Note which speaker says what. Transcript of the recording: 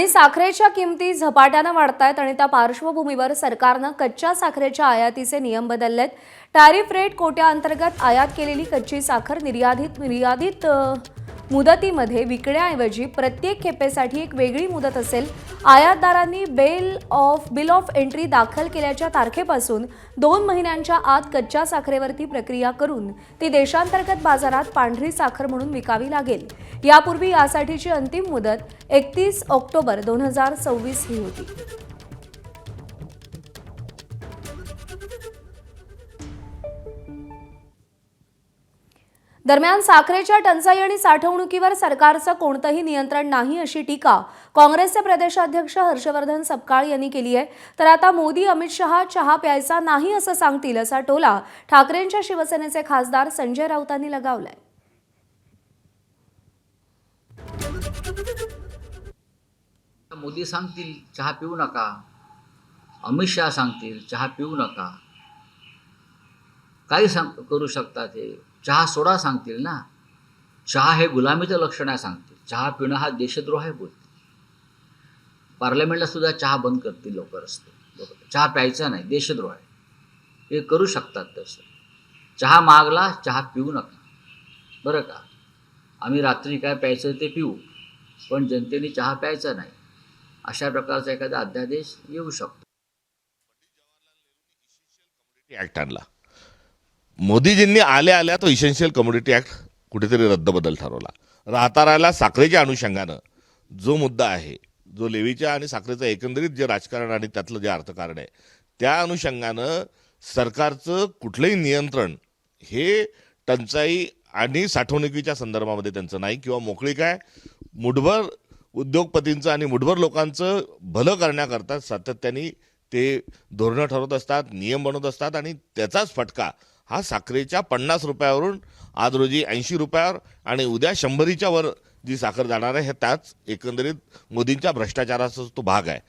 Speaker 1: साखरेच्या किमती झपाट्याने वाढतायत आणि त्या पार्श्वभूमीवर सरकारनं कच्च्या साखरेच्या आयातीचे नियम बदललेत। टॅरिफ रेट कोट्याअंतर्गत आयात केलेली कच्ची साखर निर्यादित मुदतीमध्ये विकण्याऐवजी प्रत्येक खेपेसाठी एक वेगळी मुदत असेल। आयातदारांनी बिल ऑफ एंट्री दाखल केल्याच्या तारखेपासून 2 महिन्यांच्या आत कच्च्या साखरेवरती प्रक्रिया करून ती देशांतर्गत बाजारात पांढरी साखर म्हणून विकावी लागेल। यापूर्वी यासाठीची अंतिम मुदत 31 ऑक्टोबर 2026 ही होती। दरम्यान साखरेच्या टंचाई आणि साठवणुकीवर सरकारचं कोणतंही नियंत्रण नाही अशी टीका काँग्रेसचे प्रदेशाध्यक्ष हर्षवर्धन सपकाळ यांनी केली आहे। तर आता मोदी अमित शहा चहा प्यायचा नाही असं सांगतील असा टोला ठाकरेंच्या शिवसेनेचे खासदार संजय राऊतांनी लगावलाय।
Speaker 2: मोदी सांगतील चहा पिऊ नका, अमित शहा सांगतील चहा पिऊ नका, काही करू शकतात हे, चहा सोडा सांगतील ना। चहा हे गुलामीचं लक्षण आहे सांगतील, चहा पिणं हा देशद्रोह आहे बोलतील। पार्लमेंटला सुद्धा चहा बंद करतील लवकरच ते, चहा प्यायचा नाही देशद्रोह आहे, हे करू शकतात तसं। चहा मागला चहा पिऊ नका बरं का, आम्ही रात्री काय प्यायचं ते पिऊ, पण जनतेने चहा प्यायचा नाही, अशा प्रकारचा एखादा अध्यादेश येऊ शकतो।
Speaker 3: ॲक्ट आणला मोदीजींनी, आल्या तो इसेन्शियल कमोडिटी ॲक्ट कुठेतरी रद्दबदल ठरवला। राहता राहिला साखरेच्या अनुषंगानं जो मुद्दा आहे, जो लेवीच्या आणि साखरेचं एकंदरीत जे राजकारण आणि त्यातलं जे अर्थकारण आहे, त्या अनुषंगानं सरकारचं कुठलंही नियंत्रण हे टंचाई आणि साठवणुकीच्या संदर्भामध्ये त्यांचं नाही, किंवा मोकळीक आहे। मुठभर उद्योगपतींचं आणि मुठभर लोकांचं भलं करण्याकरता सातत्याने ते धोरणं ठरवत असतात, नियम बनवत असतात, आणि त्याचाच फटका हा साखरेच्या 50 रुपयावरून आज रोजी 80 रुपयावर आणि उद्या 100च्या वर जी साखर जाणार आहे, हे त्याच एकंदरीत मोदींच्या भ्रष्टाचाराचा तो भाग आहे।